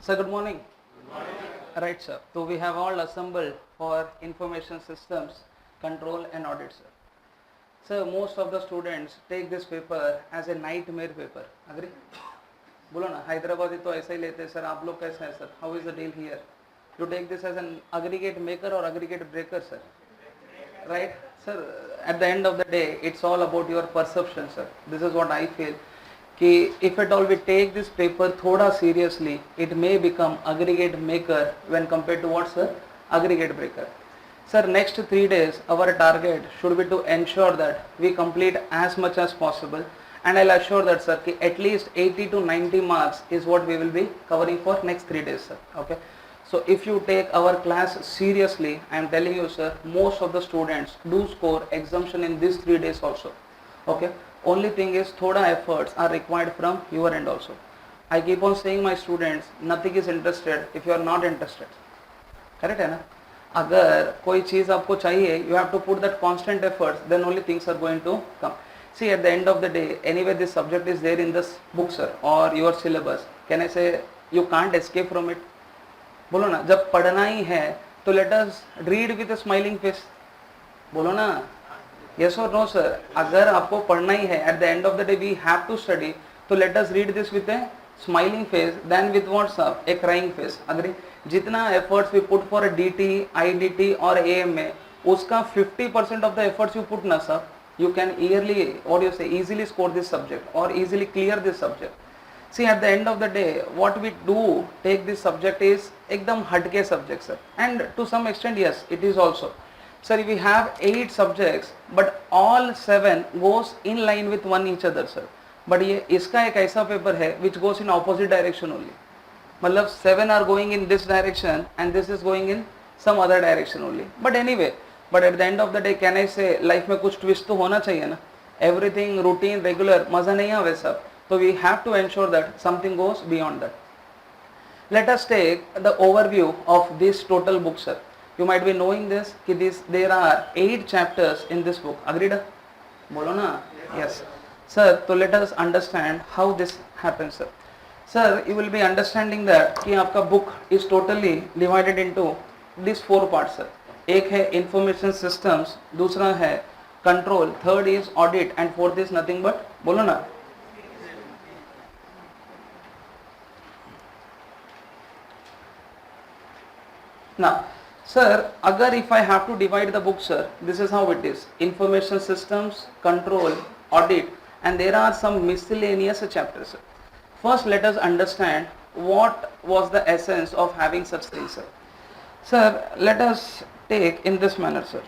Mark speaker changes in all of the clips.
Speaker 1: Sir, good morning. Right, sir. So we have all assembled for information systems, control and audit, sir. Sir, most of the students take this paper as a nightmare paper. Agree? बोलो ना, हैदराबादी तो ऐसा ही लेते हैं sir. आप लोग कैसे हैं sir? How is the deal here? You take this as an aggregate maker or aggregate breaker, sir? Right, sir? At the end of the day, it's all about your perception, sir. This is what I feel. कि if at all we take this paper थोड़ा seriously, it may become aggregate maker when compared to what, sir? Aggregate breaker. Sir, next 3 days our target should be to ensure that we complete as much as possible, and I'll assure that, sir, कि at least 80 to 90 marks is what we will be covering for next 3 days, sir. Okay. So if you take our class seriously, I am telling you, sir, most of the students do score exemption in these 3 days also. Okay. Only thing is thoda efforts are required from your end also. I keep on saying my students, nothing is interested if you are not interested. Correct है ना? अगर कोई चीज़ आपको चाहिए, you have to put that constant efforts, then only things are going to come. See, at the end of the day, anyway this subject is there in this book, sir, or your syllabus. Can I say you can't escape from it? बोलो ना, जब पढ़ना ही है तो let us read with a smiling face. बोलो ना, yes or no, sir? अगर आपको पढ़ना ही है, at the end of the day we have to study, तो let us read this with a smiling face than with what, sir? A crying face. Agree? जितना efforts we put for a DT, IDT or AMA, उसका 50% of the efforts you put ना, sir, you can yearly, what you say, easily score this subject or easily clear this subject. See, at the end of the day, what we do take this subject is एकदम हटके subject, sir, and to some extent yes, it is also. Sir, we have 8 subjects, but all 7 goes in line with one each other, sir. But ये इसका एक ऐसा paper है which goes in opposite direction only. मतलब 7 are going in this direction and this is going in some other direction only. But anyway, but at the end of the day, can I say life में कुछ twist तो होना चाहिए ना? Everything routine, regular, मज़ा नहीं आवे सब. So we have to ensure that something goes beyond that. Let us take the overview of this total book, sir. You might be knowing this कि there are 8 chapters in this book. Agreed? बोलो ना? Yes. Sir, so let us understand how this happens, sir. Sir, you will be understanding that कि आपका book is totally divided into these 4 parts, sir. एक है information systems, दूसरा है control, third is audit, and fourth is nothing but, बोलो ना? Now, sir, agar if I have to divide the book, sir, this is how it is. Information systems, control, audit, and there are some miscellaneous chapters, sir. First, let us understand what was the essence of having such things, sir. Sir, let us take in this manner, sir.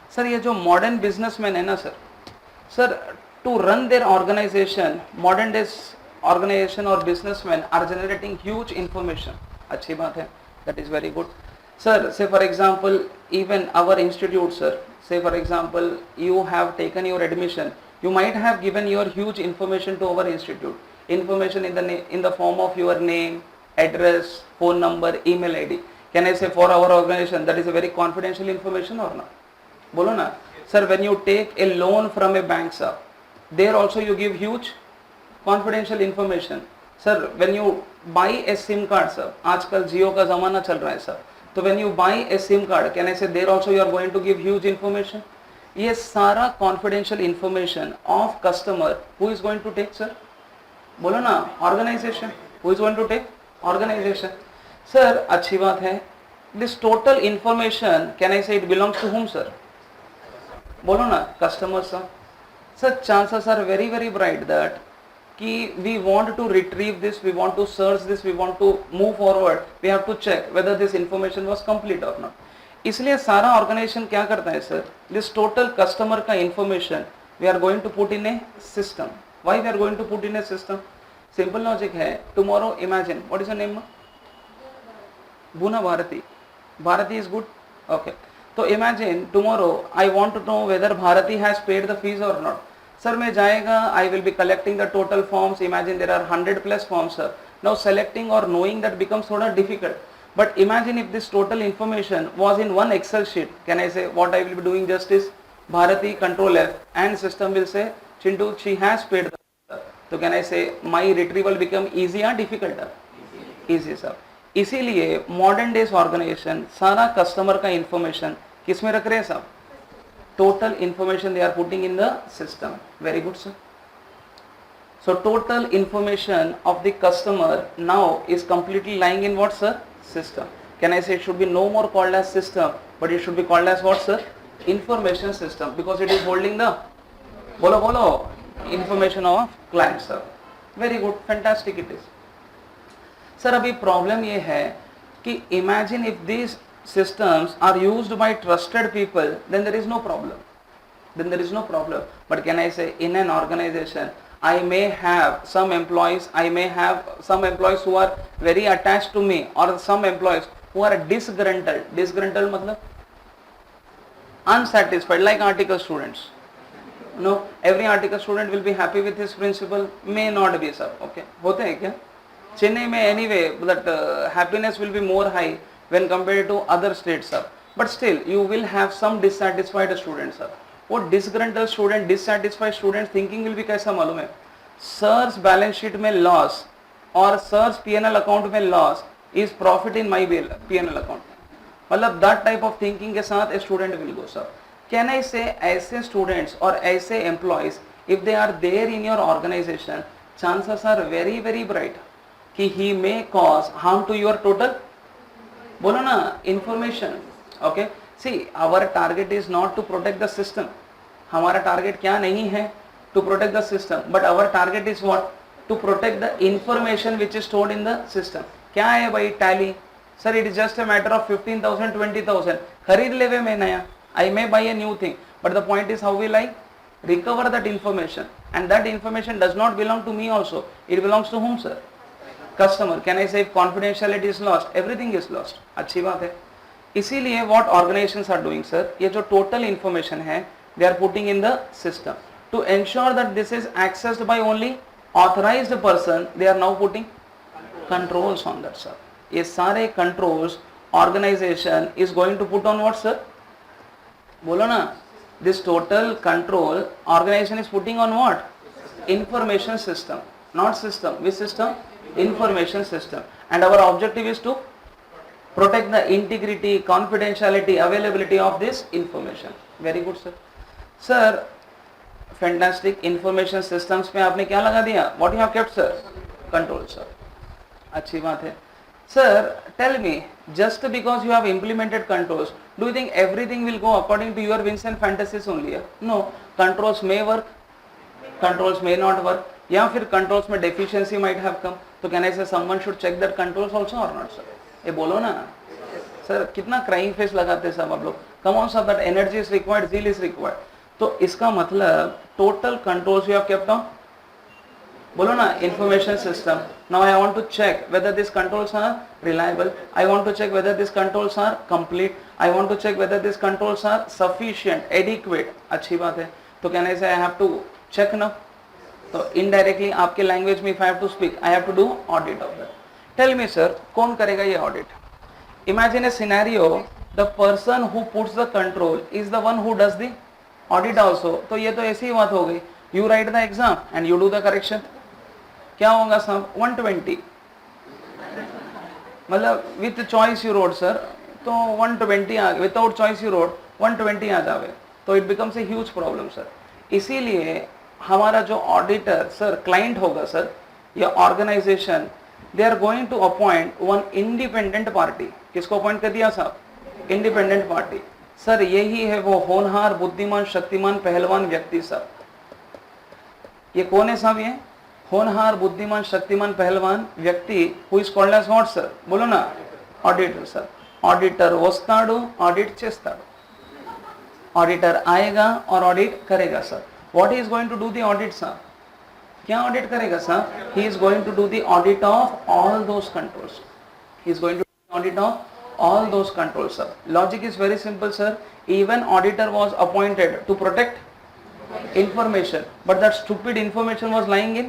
Speaker 1: Sir, ये जो modern businessmen है ना, sir, to run their organization, modern days organization or businessmen are generating huge information. अच्छी बात है, that is very good. Sir, say for example, even our institute, sir, say for example, you have taken your admission, you might have given your huge information to our institute. Information in the form of your name, address, phone number, email ID. Can I say for our organization that is a very confidential information or not? बोलो ना. Sir, when you take a loan from a bank, sir, there also you give huge confidential information. Sir, when you buy a SIM card, sir, आजकल जियो का ज़माना चल रहा है, sir. तो when you buy a SIM card, can I say there also you are going to give huge information? ये सारा confidential information of customer, who is going to take, sir? बोलो ना, organization. Who is going to take? Organization. Sir, अच्छी बात है. This total information, can I say it belongs to whom, sir? बोलो ना, customers, sir. Sir, chances are very, very bright that कि we want to retrieve this, we want to search this, we want to move forward, we have to check whether this information was complete or not. इसलिए सारा organization क्या करता है, sir? This total customer का information we are going to put in a system. Why we are going to put in a system? Simple logic है. Tomorrow, imagine, what is your name? Buna Bharati. Bharati is good? Okay. So imagine tomorrow I want to know whether Bharati has paid the fees or not. Sir, मैं जाएगा, I will be collecting the total forms. Imagine there are 100 plus forms, sir. Now selecting or knowing that becomes थोड़ा difficult. But imagine if this total information was in one Excel sheet. Can I say what I will be doing just is Bharati control F and system will say Chintu, she has paid the तो can I say my retrieval become easy या difficult? Easy sir. इसीलिए modern days organization सारा customer का information किस में रख रहे हैं साहब? Total information they are putting in the system. Very good sir. So total information of the customer now is completely lying in what sir? System. Can I say it should be no more called as system, but it should be called as what sir? Information system, because it is holding the bolo information of client sir. Very good, fantastic it is. Sir, अभी problem ये है कि imagine if these systems are used by trusted people, then there is no problem. Then there is no problem. But can I say in an organization, I may have some employees who are very attached to me, or some employees who are disgruntled. Disgruntled मतलब unsatisfied, like article students. No, every article student will be happy with his principal, may not be sir. Okay, होते हैं क्या? Chennai में anyway that happiness will be more high when compared to other states sir. But still you will have some dissatisfied students sir. वो disgruntled student, dissatisfied student thinking will भी कैसा मालूम है? Sir's balance sheet में loss और sir's PNL account में loss is profit in my PNL account, मतलब that type of thinking के साथ a student will go sir. Can I say ऐसे स्टूडेंट्स और ऐसे employees if they are there in your organisation, chances are very very bright कि he may cause harm to your total, बोलो ना, information. Okay, see our target is not to protect the system. हमारा target क्या नहीं है? To protect the system, but our target is what? To protect the information which is stored in the system. क्या है भाई Tally? Sir it is just a matter of 15,000 20,000 खरीद लेवे मैं नया, I may buy a new thing, but the point is how will I recover that information, and that information does not belong to me also, it belongs to whom sir? Customer. Can I say if confidentiality is lost, everything is lost? अच्छी बात है। इसीलिए what organizations are doing sir, ये जो total information है they are putting in the system to ensure that this is accessed by only authorized person, they are now putting controls on that sir। ये सारे controls organization is going to put on what sir? बोलो ना, this total control organization is putting on what? Information system, not system. Which system? Information system. And our objective is to protect the integrity, confidentiality, availability of this information. Very good sir. Sir, fantastic. Information systems पे आपने क्या लगा दिया? What you have kept sir? Control sir. अच्छी बात है. Sir, tell me, just because you have implemented controls, do you think everything will go according to your whims and fantasies only? No, controls may work, controls may not work, या फिर controls में deficiency might have come. तो can I say someone should check that controls also or not sir? ये बोलो ना sir, कितना crying face लगाते हैं सब आप लोग. Come on sir, that energy is required, zeal is required. तो इसका मतलब total controls you have kept on. बोलो ना, information system. Now I want to check whether these controls are reliable. I want to check whether these controls are complete. I want to check whether these controls are sufficient, adequate. अच्छी बात है. तो can I say I have to check now? तो indirectly आपके language में if I have to speak, I have to do audit of that. Tell me sir, कौन करेगा ये audit? Imagine a scenario, the person who puts the control is the one who does the audit also. तो ये तो ऐसी ही बात हो गई. You write the exam and you do the correction. क्या होगा साहब? 120, मतलब with choice you road sir, तो 120 आ गए, विदाउट चॉइस यू रोड 120 आ जावे, तो it becomes a huge problem sir. इसीलिए हमारा जो ऑडिटर सर क्लाइंट होगा सर या organization, they are going to appoint one independent party. किसको अपॉइंट कर दिया साहब? Independent party. सर यही है वो होनहार, बुद्धिमान, शक्तिमान, पहलवान व्यक्ति सर। ये कौन है साहब? ये होनहार, बुद्धिमान, शक्तिमान, पहलवान व्यक्ति who is called as what sir? बोलो ना, ऑडिटर सर। ऑडिटर वस्ताडू, ऑडिट चेस्ताडू। ऑडिटर आएगा और ऑडिट करेगा sir. What is going to do the audit sir? क्या ऑडिट करेगा sir? He is going to do the audit of all those controls. He is going to audit of all those controls sir. Logic is very simple sir. Even auditor was appointed to protect information, but that stupid information was lying in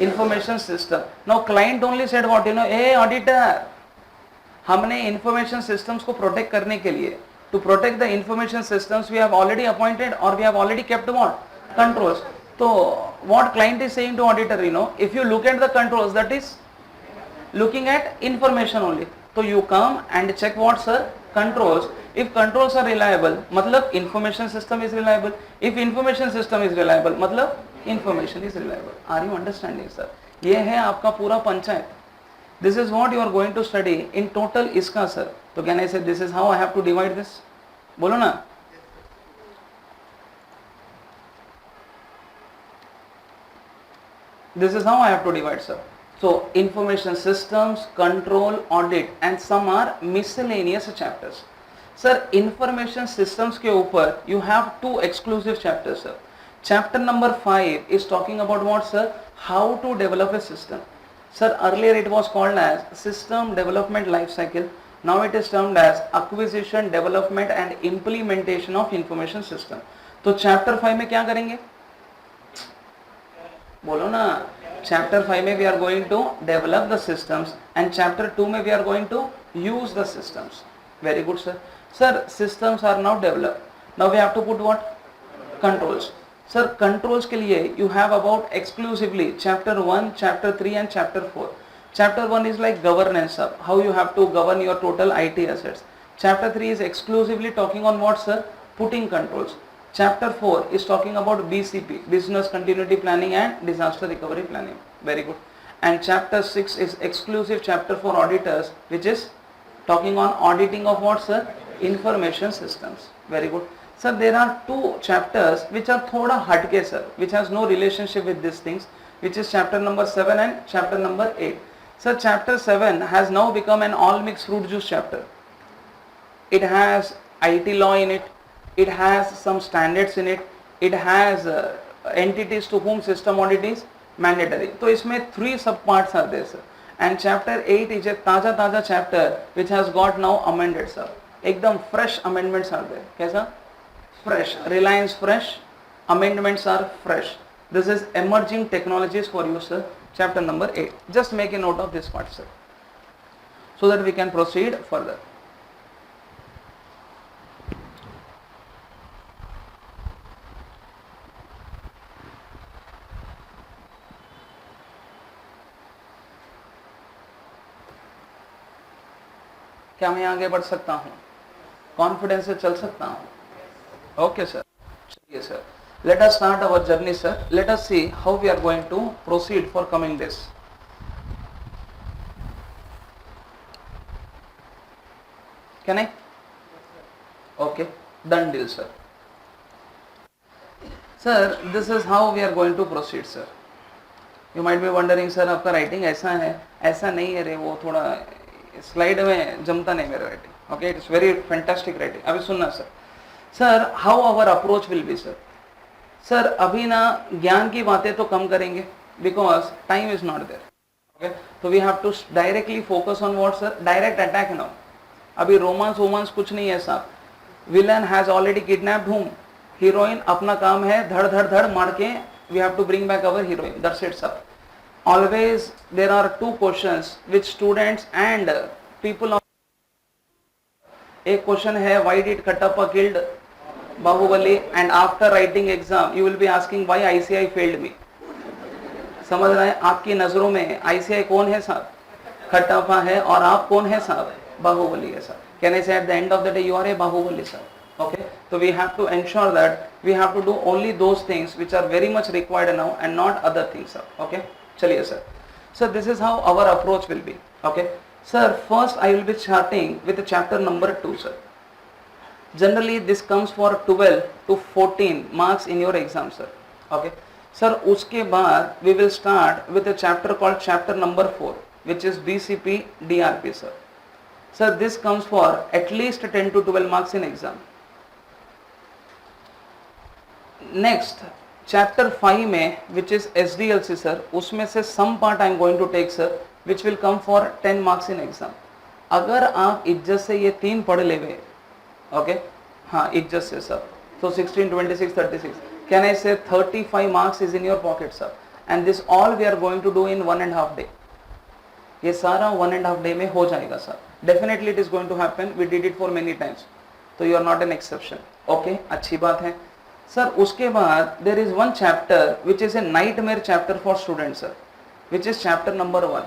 Speaker 1: information system. Now client only said what, hey auditor, हमने information systems को protect करने के लिए, to protect the information systems we have already appointed or we have already kept what? Controls. तो what client is saying to auditor, you know, if you look at the controls, that is looking at information only. So you come and check what, sir? Controls. If controls are reliable, मतलब information system is reliable. If information system is reliable, मतलब information is reliable. Are you understanding, sir? ये है आपका पूरा panchayat. This is what you are going to study in total इसका, sir. तो can I say this is how I have to divide this? बोलो ना. This is how I have to divide, sir. So information systems, control, audit, and some are miscellaneous chapters. Sir, information systems के ऊपर you have two exclusive chapters, sir. Chapter number 5 is talking about what, sir? How to develop a system. Sir, earlier it was called as system development life cycle. Now it is termed as acquisition, development and implementation of information system. तो chapter 5 में क्या करेंगे? बोलो ना. Chapter 5 में we are going to develop the systems and chapter 2 में we are going to use the systems. Very good, sir. Sir, systems are now developed. Now we have to put what? Controls. Sir, controls के लिए you have about exclusively chapter 1, chapter 3 and chapter 4. Chapter 1 is like governance, sir. How you have to govern your total IT assets. Chapter 3 is exclusively talking on what, sir? Putting controls. Chapter 4 is talking about BCP, Business Continuity Planning and Disaster Recovery Planning. Very good. And chapter 6 is exclusive chapter for auditors, which is talking on auditing of what, sir? Information systems. Very good. Sir, there are two chapters which are thoda hatke, sir, which has no relationship with these things, which is chapter number 7 and chapter number 8. Sir, chapter 7 has now become an all mixed fruit juice chapter. It has IT law in it. It has some standards in it. It has entities to whom system audit is mandatory. तो इसमें 3 sub parts are there, sir. And chapter 8 is a ताजा chapter which has got now amended, sir. एकदम fresh amendments are there. कैसा? Fresh. Reliance fresh. Amendments are fresh. This is emerging technologies for you, sir. Chapter number 8. Just make a note of this part, sir, so that we can proceed further. क्या मैं आगे बढ़ सकता हूँ? Confidence से चल सकता हूँ? ओके सर, चलिए sir. Let us start our journey, sir. Let us see how we are going to proceed for coming days. Can I? Okay, done deal, sir. Sir, this is how we are going to proceed, sir. You might be wondering, sir, आपका writing ऐसा है, ऐसा नहीं है रे, वो थोड़ा slide में जमता नहीं मेरा writing. Okay, it's very fantastic writing. अभी सुनना sir. Sir, how our approach will be, sir. Sir, अभी ना ज्ञान की बातें तो कम करेंगे because time is not there. Okay, तो we have to directly focus on what, sir? Direct attack now. अभी रोमांस वोमांस कुछ नहीं है साहब. Villain has already kidnapped him. Heroine अपना काम है धड़ धड़ धड़ मार के we have to bring back our heroine. That's it, sir. Always there are two questions which students and people of. एक क्वेश्चन है why did Kattappa killed Baahubali, and after writing exam you will be asking why ICI failed me. समझ रहे हैं? आपकी नजरों में ICI कौन है साहब? खट्टापा है. और आप कौन है साहब? बाहुबली है साहब. Can I say at the end of the day you are a Baahubali, sir? Okay, so we have to ensure that we have to do only those things which are very much required now and not other things, sir. Okay, चलिए sir. So this is how our approach will be. Okay, sir, first I will be starting with the chapter number 2, sir. Generally this comes for 12 to 14 marks in your exam, sir. Okay, sir, उसके बाद we will start with a chapter called chapter number 4, which is BCP DRP, sir. Sir, this comes for at least 10 to 12 marks in exam. Next, chapter 5 में which is SDLC, sir, उसमें से some part I am going to take, sir, which will come for 10 marks in exam. अगर आप इज्जत से ये 3 पढ़ लेवे, okay, हाँ इज्जत से sir, so 16, 26, 36, can I say 35 marks is in your pocket, sir, and this all we are going to do in 1.5 day. ये सारा 1.5 day में हो जाएगा sir. Definitely it is going to happen. We did it for many times, so you are not an exception. Okay, अच्छी बात है. Sir उसके बाद there is one chapter which is a nightmare chapter for student sir, which is chapter number 1.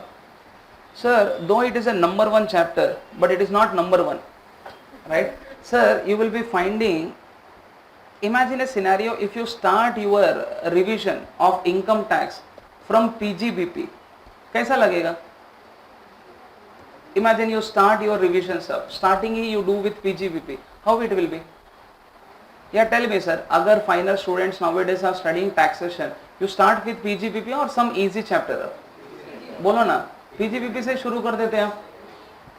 Speaker 1: Sir, though it is a number 1 chapter, but it is not number 1, right? Sir, you will be finding, imagine a scenario if you start your revision of income tax from PGBP, कैसा लगेगा? Imagine you start your revision sir, starting you do with PGBP, how it will be? Yeah, tell me sir, अगर final students nowadays are studying taxation, you start with PGBP or some easy chapter? बोलो ना, PGBP से शुरू कर देते हैं आप,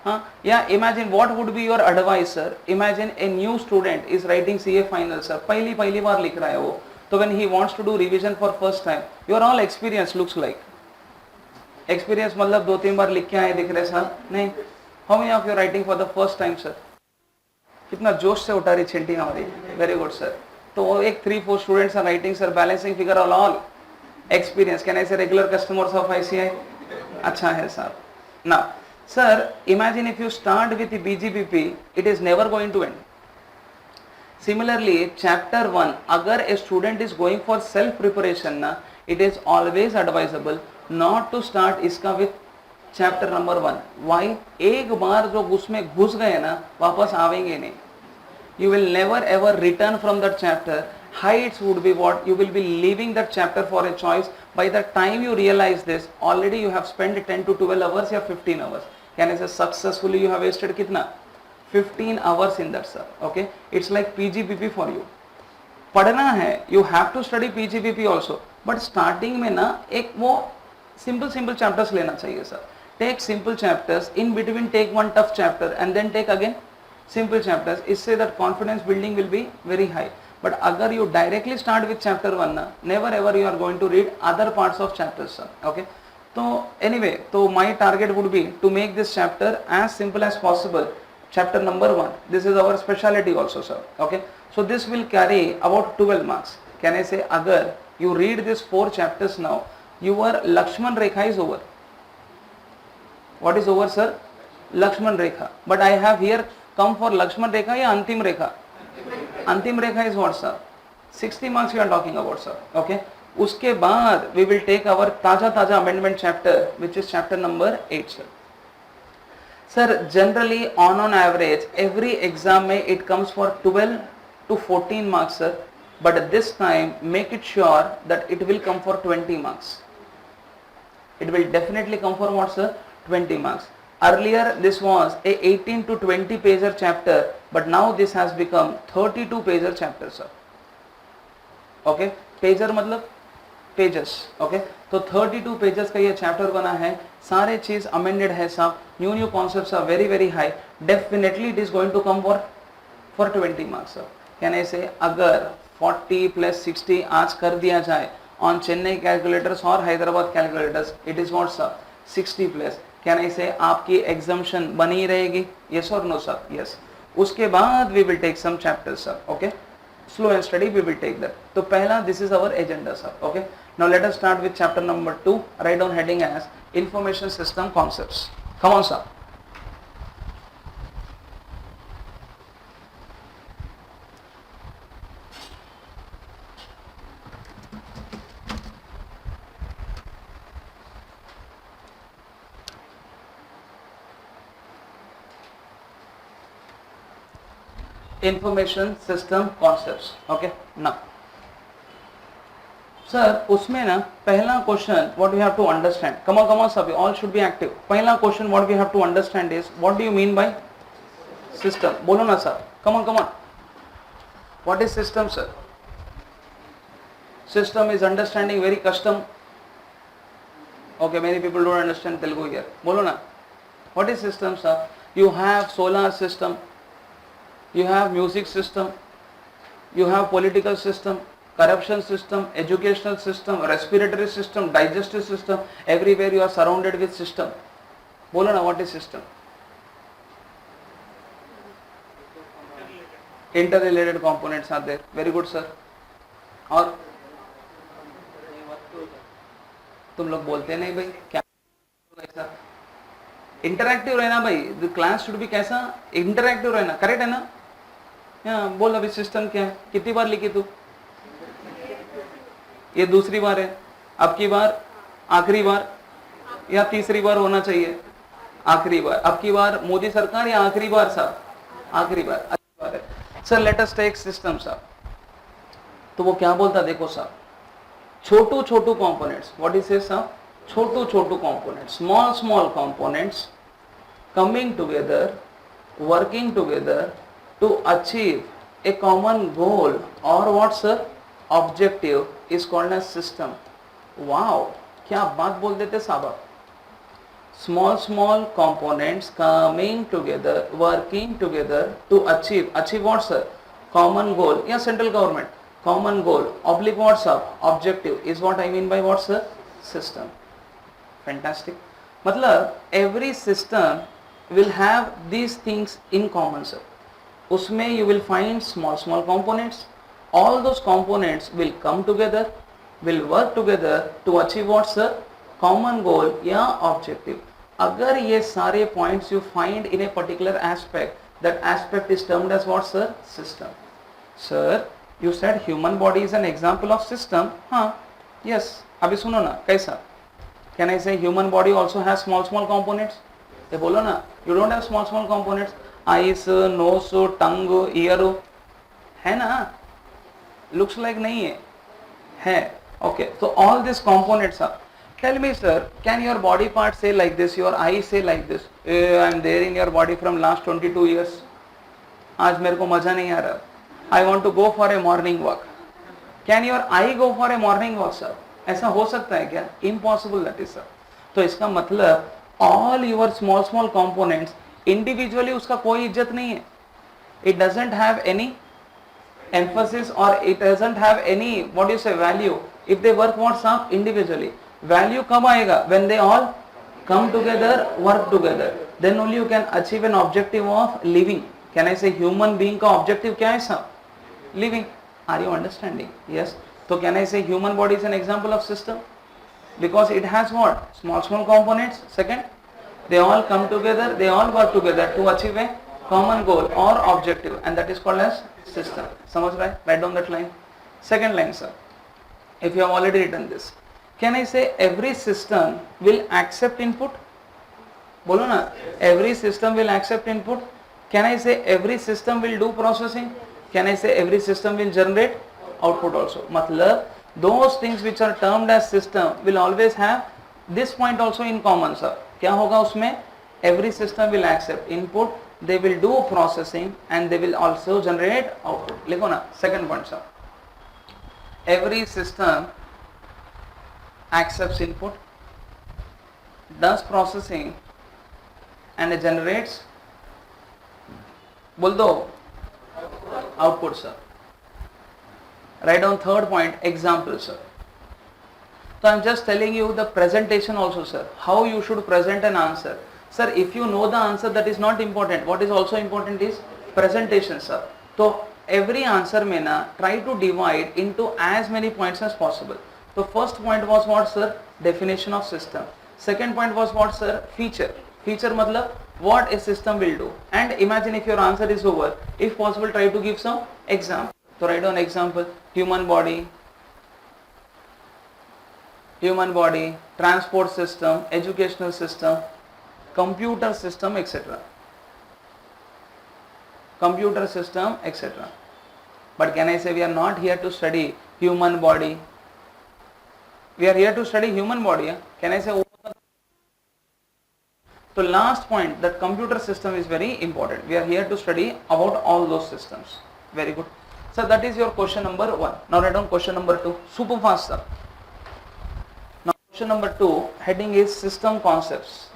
Speaker 1: हाँ? या imagine what would be your advice sir? Imagine a new student is writing CA final sir, पहली बार लिख रहा है वो, तो when he wants to do revision for first time, you are all experienced looks like. Experience मतलब 2-3 बार लिख के आए दिख रहे सर? नहीं. How many of you are writing for the first time sir? कितना जोश से उठा रही छिंटी हमारी, वेरी गुड सर. तो एक 3-4 students are writing sir balancing figure all experience, can I say regular customers of ICI? अच्छा है sir. Now sir imagine if you start with BGBP, it is never going to end. Similarly chapter 1 अगर a student is going for self preparation ना, it is always advisable not to start इसका with chapter number 1. Why? एक बार जो उसमें घुस गए ना वापस आवेंगे नहीं. You will never ever return from that chapter. Heights would be what? You will be leaving that chapter for a choice. By the time you realize this, already you have spent 10 to 12 hours or 15 hours. Can I say successfully you have wasted kitna? 15 hours in that sir. Okay? It's like PGBP for you. पढ़ना है, you have to study PGBP also. But starting में ना एक वो simple chapters लेना चाहिए sir. Take simple chapters, in between take one tough chapter and then take again simple chapters. इससे that confidence building will be very high. But अगर you directly start with chapter 1 ना, never ever you are going to read other parts of chapters sir. Okay? तो anyway, तो my target would be to make this chapter as simple as possible. Chapter number 1. This is our specialty also sir. Okay? So this will carry about 12 marks. Can I say अगर you read these 4 chapters now, your Lakshman Rekha is over. What is over sir? Lakshman Rekha. But I have here come for Lakshman Rekha या अंतिम रेखा? अंतिम रेखा is what sir? 60 marks we are talking about sir. Okay? उसके बाद we will take our ताजा amendment chapter which is chapter number 8 sir. Sir, generally on average every exam में it comes for 12 to 14 marks sir. But this time make it sure that it will come for 20 marks. It will definitely come for what sir? 20 marks. Earlier this was a 18 to 20 pager chapter, but now this has become 32 pager chapter sir. Okay? Pager मतलब pages. Okay? तो 32 pages का ये chapter बना है, सारे चीज amended है सब, new concepts are very high. Definitely it is going to come for 20 marks sir. Can I say अगर 40 plus 60 आज कर दिया जाए on Chennai calculators और Hyderabad calculators, it is what sir? 60 plus. Can I say आपकी exemption बनी रहेगी? Yes or no sir? Yes. उसके बाद we will take some chapters sir. Okay? Slow and steady we will take that. तो पहला this is our agenda sir. Okay? Now let us start with chapter number 2. Write down heading as information system concepts. Come on sir. Information system concepts. Okay? Now sir, उसमें ना पहला question what we have to understand. Come on सभी, all should be active. पहला question what we have to understand is what do you mean by system? बोलो ना sir. Come on. What is system sir? System is understanding very custom. Okay, many people don't understand Telugu here. बोलो ना. What is system sir? You have solar system. You have music system, you have political system, corruption system, educational system, respiratory system, digestive system. Everywhere you are surrounded with system. बोलो ना, what is system? Interrelated components are there. Very good sir. और तुम लोग बोलते नहीं भाई क्या ऐसा इंटरैक्टिव रहना भाई. द क्लास शुड बी कैसा इंटरैक्टिव रहना. करेक्ट है ना? बोल अभी सिस्टम क्या है, कितनी बार लिखी तू? ये दूसरी बार है, अब की बार आखिरी बार या तीसरी बार होना चाहिए? आखिरी बार। अब की बार मोदी सरकार या आखिरी बार साहब? आखिरी बार। अच्छी बात है sir. Let us take system साहब। तो वो क्या बोलता देखो साहब, छोटू छोटू कंपोनेंट्स, व्हाट इज इट साहब? छोटू छोटू components, small small components coming together, working together to achieve a common goal or what's a objective is called as system. Wow, क्या बात बोल देते साहब आप। Small small components coming together, working together to achieve what's a common goal या central government common goal oblique what's up objective is what I mean by what's a system. Fantastic. मतलब every system will have these things in common sir. उसमें you will find small small components. All those components will come together, will work together to achieve what's a common goal या objective. अगर ये सारे points you find in a particular aspect, that aspect is termed as what's a system. Sir, you said human body is an example of system. हाँ, yes. अभी सुनो ना कैसा? Can I say human body also has small small components? ये बोलो ना, you don't have small small components, eyes, nose, tongue, ear, है ना? Looks like नहीं है, okay. So all these components are. Tell me sir, can your body part say like this, your eye say like this? I am there in your body from last 22 years. आज मेरे को मजा नहीं आ रहा. I want to go for a morning walk. Can your eye go for a morning walk sir? ऐसा हो सकता है क्या? Impossible that is sir. तो इसका मतलब all your small small components individually उसका कोई इज्जत नहीं है. It doesn't have any emphasis or it doesn't have any what do you say value if they work what's up individually. Value कब आएगा? When they all come together, work together. Then only you can achieve an objective of living. Can I say human being का objective क्या है साहब? Living. Are you understanding? Yes. So can I say human body is an example of system? Because it has what? Small small components. Second, they all come together, they all work together to achieve a common goal or objective, and that is called as system. समझ रहा है? Write down that line. Second line sir, if you have already written this, can I say every system will accept input? बोलो ना, every system will accept input. Can I say every system will do processing? Can I say every system will generate output also? मतलब those things which are termed as system will always have this point also in common sir. क्या होगा उसमें? Every system will accept input, they will do processing and they will also generate output. लिखो ना, second point sir. Every system accepts input, does processing and generates, बोल दो, output sir. Write down third point, example sir. So I am just telling you the presentation also sir, how you should present an answer. Sir, if you know the answer, that is not important. What is also important is presentation sir. So every answer में ना try to divide into as many points as possible. So first point was what sir? Definition of system. Second point was what sir? Feature. Feature मतलब what a system will do. And imagine if your answer is over, if possible try to give some example. So write down example, human body, transport system, educational system, computer system, etc. Computer system, etc. But can I say we are not here to study human body? We are here to study human body. Yeah? Can I say? So last point, that computer system is very important. We are here to study about all those systems. Very good. So that is your question number 1. Now write down question number 2. Super fast sir. Now question number 2, heading is system concepts.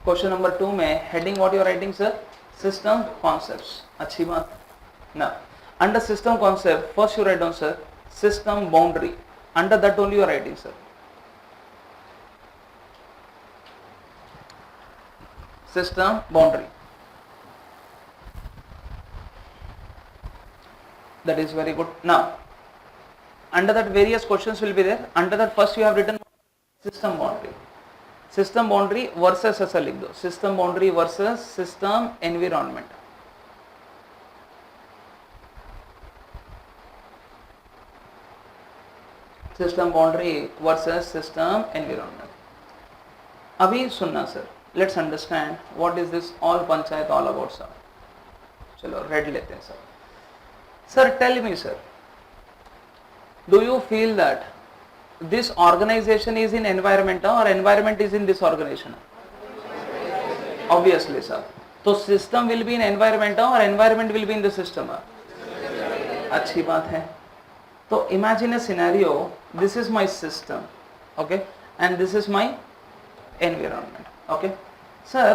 Speaker 1: Question number 2 में heading what you are writing sir? System concepts. अच्छी बात. Now under system concept, first you write down sir, system boundary. Under that only you are writing sir. System boundary. That is very good. Now under that various questions will be there. Under that first you have written system boundary. System boundary versus ऐसा लिख दो. System boundary versus system environment. System boundary versus system environment. अभी सुनना sir, let's understand what is this all panchayat all about sir. चलो रेड लेते हैं sir. Sir tell me sir, do you feel that this organization is in environment or environment is in this organization? Obviously sir. तो system will be in environment or environment will be in the system? अच्छी बात है. तो imagine a scenario, this is my system, okay, and this is my environment, okay. Sir,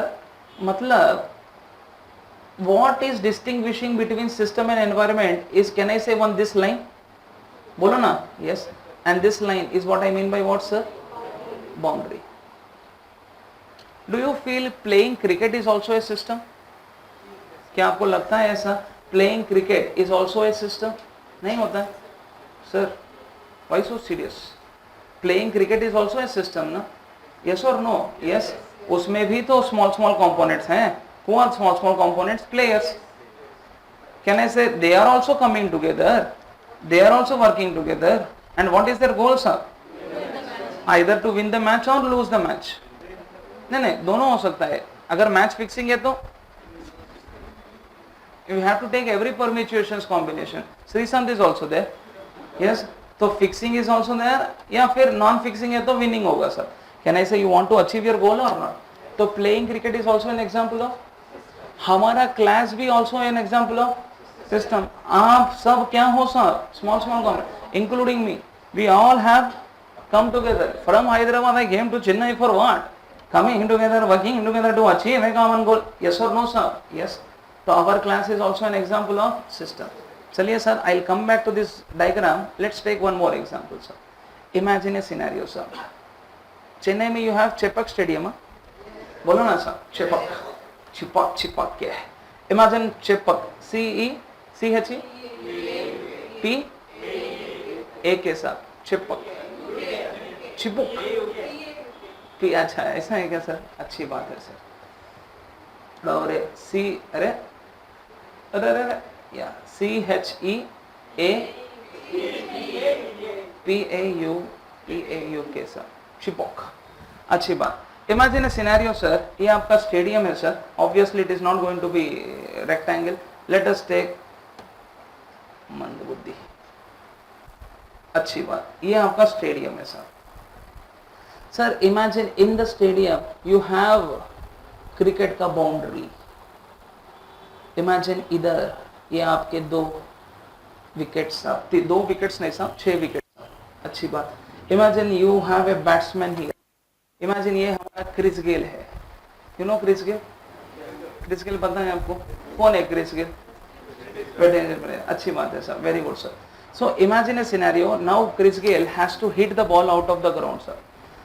Speaker 1: मतलब what is distinguishing between system and environment is, can I say one this line? बोलो ना. Yes. And this line is what I mean by what sir? Boundary. Do you feel playing cricket is also a system? क्या आपको लगता है ऐसा? Playing cricket is also a system? नहीं होता है sir. Why so serious? Playing cricket is also a system ना? Yes or no? Yes. उसमें भी तो small components हैं. Who are small components? Players. Can I say they are also coming together? They are also working together. And what is their goal sir? Either to win the match or lose the match. नहीं दोनों हो सकता है. अगर match fixing है तो you have to take every permutations combination. Srisanth is also there. Yes. तो fixing is also there या फिर नॉन फिक्सिंग है तो विनिंग होगा sir. Can I say you want to achieve your goal or not? तो playing cricket is also an example of. हमारा class भी also an example of system. आप सब क्या हो sir? Small components. Including me, we all have come together. From Hyderabad I came to Chennai for what? Coming together, working together to achieve a common goal. Yes or no sir? Yes. So our class is also an example of system. Chaliye sir, I'll come back to this diagram. Let's take one more example sir. Imagine a scenario sir. Chennai में you have Chepak Stadium. बोलो ना sir. Chepak क्या है? Imagine Chepak. C-E-C-H-E P A के साथ चिपक P. अच्छा ऐसा है क्या सर? अच्छी बात है सर. और सी अरे या CHEA PAU के साथ चिपक. अच्छी बात. इमेजिन ए सिनेरियो सर, ये आपका स्टेडियम है sir. Obviously it is not going to be rectangle. Let us take मंदबुद्धि. अच्छी बात. ये आपका स्टेडियम है sir. Sir imagine in the stadium you have cricket का बाउंड्री. इमेजिन इधर ये आपके 2 विकेट्स, 2 विकेट्स नहीं साहब 6 विकेट्स. अच्छी बात. Imagine you have a batsman here. Imagine ये हमारा क्रिस गेल है. You know Chris Gayle? Chris Gayle पता है आपको? कौन है क्रिस गेल? अच्छी बात है sir. Very good sir. So imagine a scenario, now Chris Gayle has to hit the ball out of the ground sir.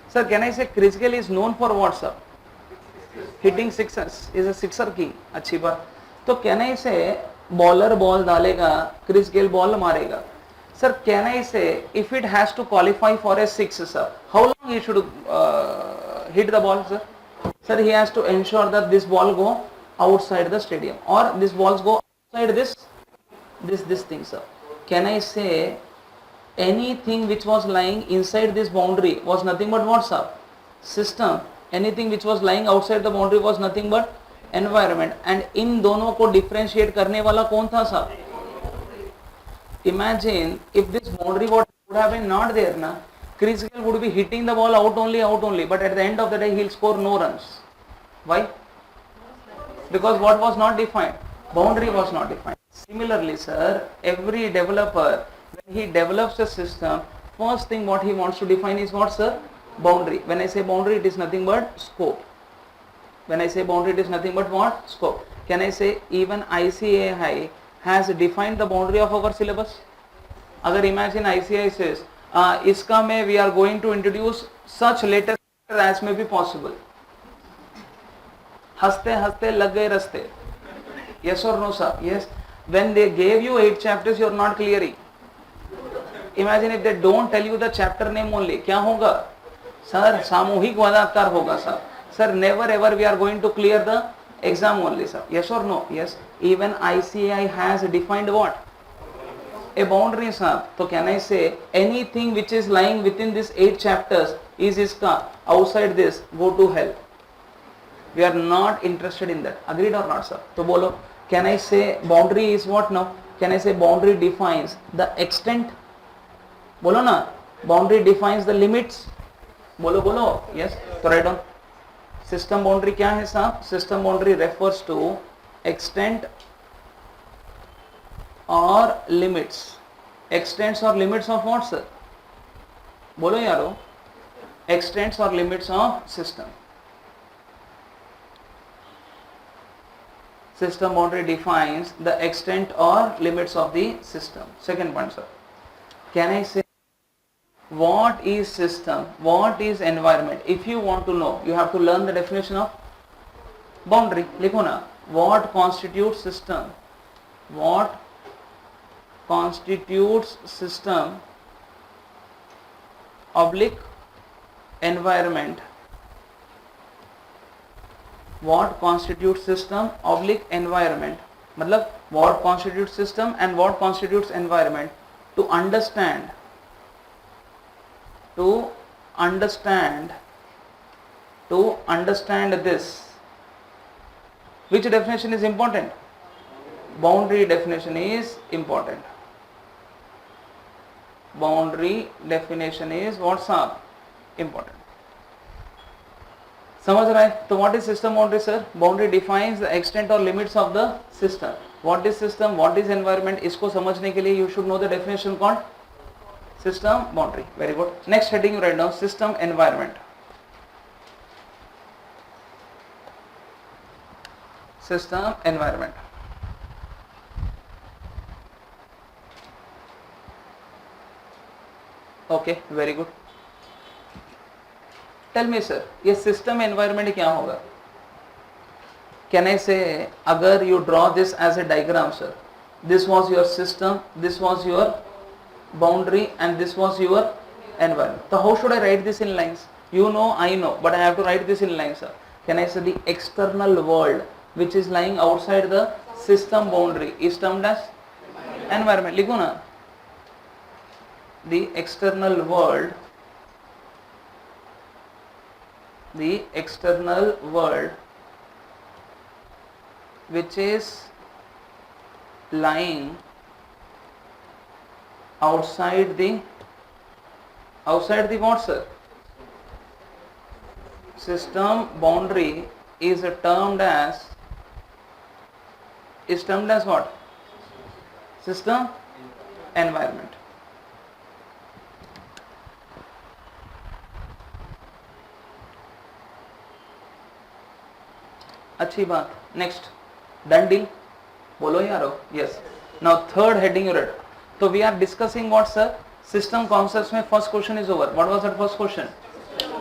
Speaker 1: Sir, can I say Chris Gayle is known for what sir? Hitting sixers, is a sixer king. अच्छी बात. तो can I say bowler ball डालेगा, Chris Gayle ball मारेगा. Sir, can I say if it has to qualify for a 6 sir, how long he should hit the ball sir? Sir, he has to ensure that this ball go outside the stadium or this balls go outside this thing sir. Can I say anything which was lying inside this boundary was nothing but what sir? System. Anything which was lying outside the boundary was nothing but environment. And इन दोनों को differentiate करने वाला कौन था sir? Imagine if this boundary would have been not there na, Chris Gayle would be hitting the ball out only, but at the end of the day he'll score no runs. Why? Because what was not defined? Boundary was not defined. Similarly sir, every developer when he develops a system, first thing what he wants to define is what sir? Boundary. When I say boundary, it is nothing but scope. When I say boundary, it is nothing but what? Scope. Can I say even ICAI has defined the boundary of our syllabus? अगर imagine ICAI says इसका में we are going to introduce such latest as may be possible. हंसते हंसते लग गए रस्ते. Yes or no sir? Yes. When they gave you 8 chapters, you are not clearing. Imagine if they don't tell you the chapter name only, क्या होगा? Sir, सामूहिक बलात्कार होगा sir. Sir, never ever we are going to clear the exam only sir. Yes or no? Yes. Even ICAI has defined what? a boundary साहब, तो can I say anything which is lying within this 8 chapters is इसका outside this go to hell. We are not interested in that. Agreed or not, sir? तो बोलो, can I say boundary is what now? Can I say boundary defines the extent? बोलो ना, boundary defines the limits. बोलो बोलो, yes. तो write down. System boundary क्या है साहब? System boundary refers to extent or limits. Extents or limits of what, sir? बोलो यारो, extents or limits of system. System boundary defines the extent or limits of the system. Second point, sir. Can I say what is system, what is environment? If you want to know, you have to learn the definition of boundary. लिखो ना, what constitutes system? What constitutes system oblique environment? What constitutes system oblique environment? मतलब what constitutes system and what constitutes environment? To understand this, which definition is important? Boundary definition is important. Boundary definition is what's up? Important. समझ रहा है? तो what is system boundary, sir? Boundary defines the extent or limits of the system. What is system? What is environment? इसको समझने के लिए you should know the definition called system boundary. Very good. Next heading you write down system environment. System environment. Okay, very good. Tell me sir, ये system environment क्या होगा? Can I say, अगर you draw this as a diagram, sir, this was your system, this was your boundary, and this was your environment. So how should I write this in lines? You know, I know, but I have to write this in lines, sir. Can I say the external world which is lying outside the system boundary is termed as environment? लिखो ना, the external world, the external world which is lying outside the what, sir? System boundary is termed as what? System environment. अच्छी बात. Next, done deal. बोलो यारो. Yes. Now third heading you read. So we are discussing what, sir? System concepts में first question is over. What was that first question?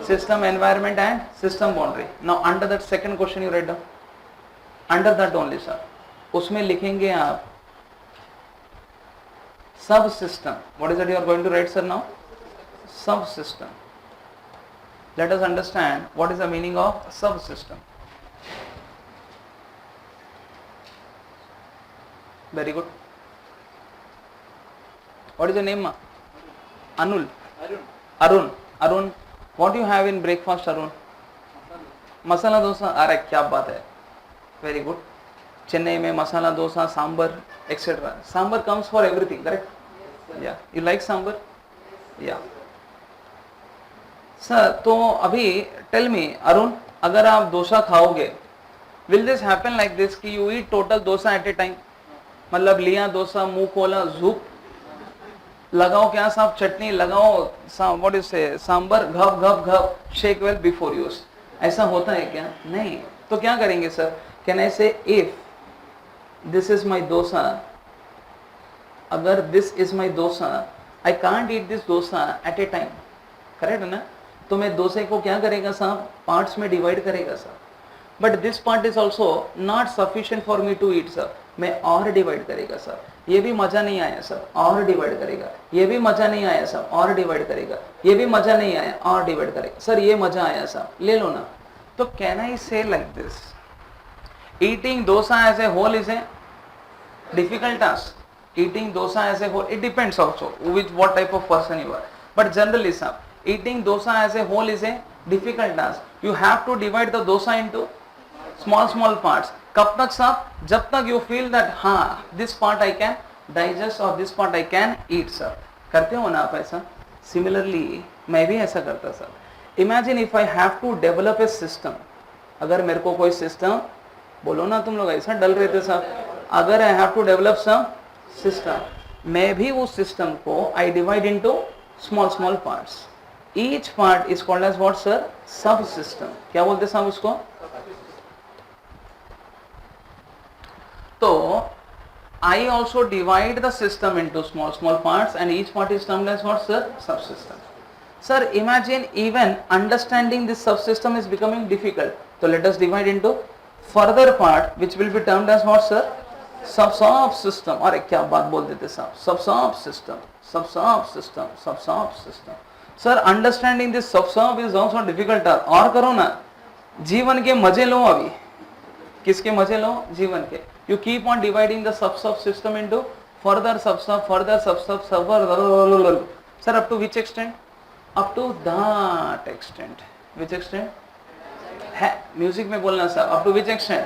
Speaker 1: System environment and system boundary. Now under that second question you read down. Under that only, sir. उसमें लिखेंगे आप subsystem. What is that you are going to write, sir, now? Subsystem. Let us understand what is the meaning of subsystem. Very good. What is your name, ma? Anul. Arun. What do you have in breakfast, Arun? Masala dosa. अरे क्या बात है. Very good. Chennai में masala dosa, sambar, etc. Sambar comes for everything, correct? Yeah. You like sambar? Yeah. Sir, तो अभी tell me, Arun, अगर आप डोसा खाओगे, will this happen like this कि you eat total dosa at a time? मतलब लिया डोसा, मुंह खोला, झूप, लगाओ क्या साहब चटनी, लगाओ व्हाट इज से सांबर, घप घप घप, शेक वेल बिफोर यूज. ऐसा होता है क्या? नहीं. तो क्या करेंगे sir? Can I say if this is my dosa, अगर this is my dosa, I can't eat this dosa at a time. Correct है ना? तो मैं डोसे को क्या करेगा साहब? पार्ट्स में डिवाइड करेगा sir. But this part is also not sufficient for me to eat sir. मैं और डिवाइड करेगा सर. ये भी मजा नहीं आया सर, और डिवाइड करेगा. ये भी मजा नहीं आया सर, और डिवाइड करेगा. ये भी मजा नहीं आया, और डिवाइड करेगा. सर ये मजा आया सर, ले लो ना. तो can I say like this, eating dosa as a whole is a difficult task. eating dosa as a whole, it depends also with what type of person you are, but generally sir, eating dosa as a whole is a difficult task. You have to divide the dosa into small parts. कब तक साहब? जब तक you feel that हाँ this part I can digest or this part I can eat sir. करते हो ना आप ऐसा? Similarly मैं भी ऐसा करता sir. Imagine if I have to develop a system. अगर मेरे को कोई सिस्टम, बोलो ना तुम लोग ऐसा डल रहे थे साहब, अगर I have to develop some system, मैं भी उस सिस्टम को I divide into small parts. Each part is called as what sir? Subsystem. क्या बोलते साहब उसको? तो I also divide the system into small parts and each part is termed as what sir? Subsystem. Sir, imagine even understanding this subsystem is becoming difficult. So let us divide into further part which will be termed as what sir? Subsystem. अरे क्या बात बोल देते साहब? Subsystem. Sir, understanding this subsystem is also difficult. और करो ना, जीवन के मजे लो अभी. किसके मजे लो? जीवन के. You keep on dividing the subsystem into further subsystem. Sir, up to which extent? Up to that extent. Which extent? Music में बोलना sir. Up to which extent?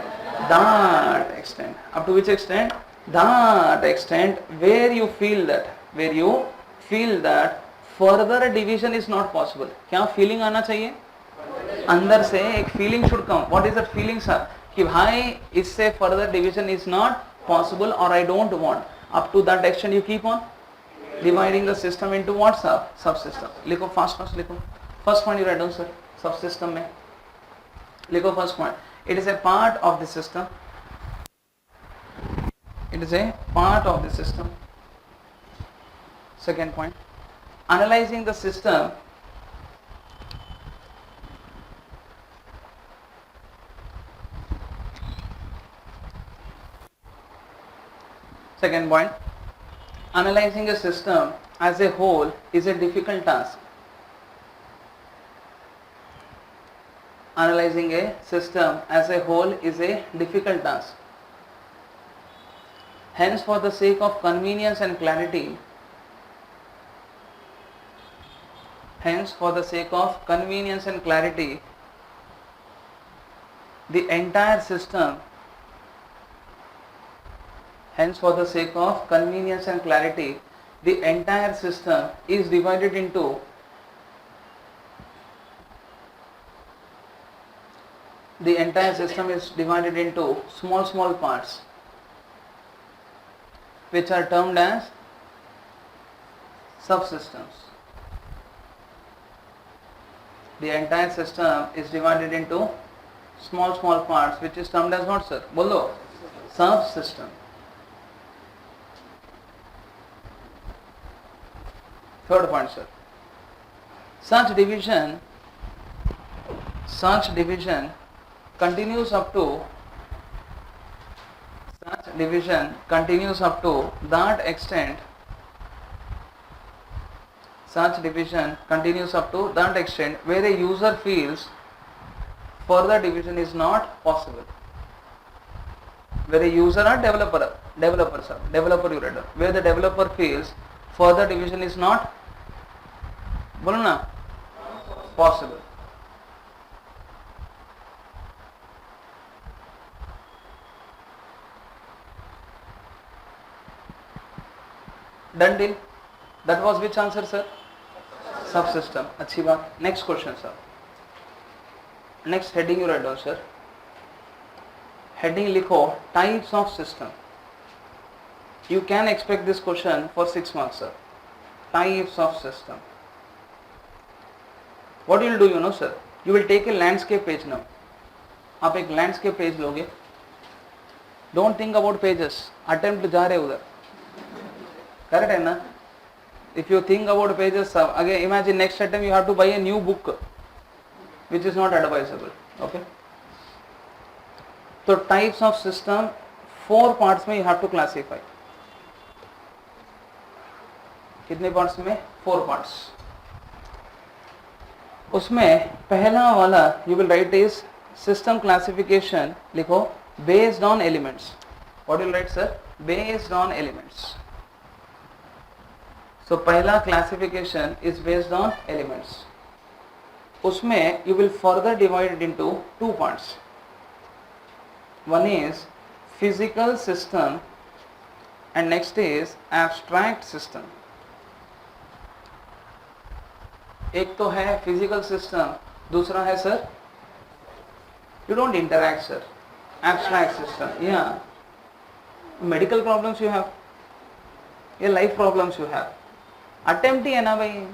Speaker 1: That extent. Up to which extent? That extent where you feel that further division is not possible. क्या feeling आना चाहिए? अंदर से एक feeling should come. What is that feeling sir? कि भाई इससे further division is not possible or I don't want. Up to that extent you keep on dividing the system into what sir? Subsystem. लिखो fast लिखो. First point you write down sir. Subsystem में लिखो first point. It is a part of the system. It is a part of the system. Second point. Analyzing the system. Second point. Analyzing a system as a whole is a difficult task. Analyzing a system as a whole is a difficult task. Hence, for the sake of convenience and clarity, the entire system is divided into small parts which are termed as subsystems. The entire system is divided into small parts which is termed as what sir? बोलो. Subsystem. Third point sir. Such division continues up to that extent where a user feels further division is not possible. Where a user or developer you read, where the developer feels further division is not, बोलो ना, possible. Done deal. That was which answer sir? Subsystem. अच्छी बात. Next question sir. Next heading you write down sir. Heading लिखो types of system. You can expect this question for 6 marks sir. Types of system. What you will do you know sir? You will take a landscape page now. आप एक landscape page लोगे. Don't think about pages. Attempt जा रहे उधर. Correct है ना? If you think about pages, again imagine next attempt you have to buy a new book, which is not advisable. Okay. So types of system, 4 parts में you have to classify. कितने parts में? 4 parts. उसमें पहला वाला you will write is system classification. लिखो based on elements. What you will write sir? Based on elements. So पहला classification is based on elements. उसमें you will further divide it into two parts. One is physical system and next is abstract system. एक तो है physical system, दूसरा है sir, you don't interact sir, abstract system. Yeah, medical problems you have, या life problems you have. Attempt ही है ना भाई,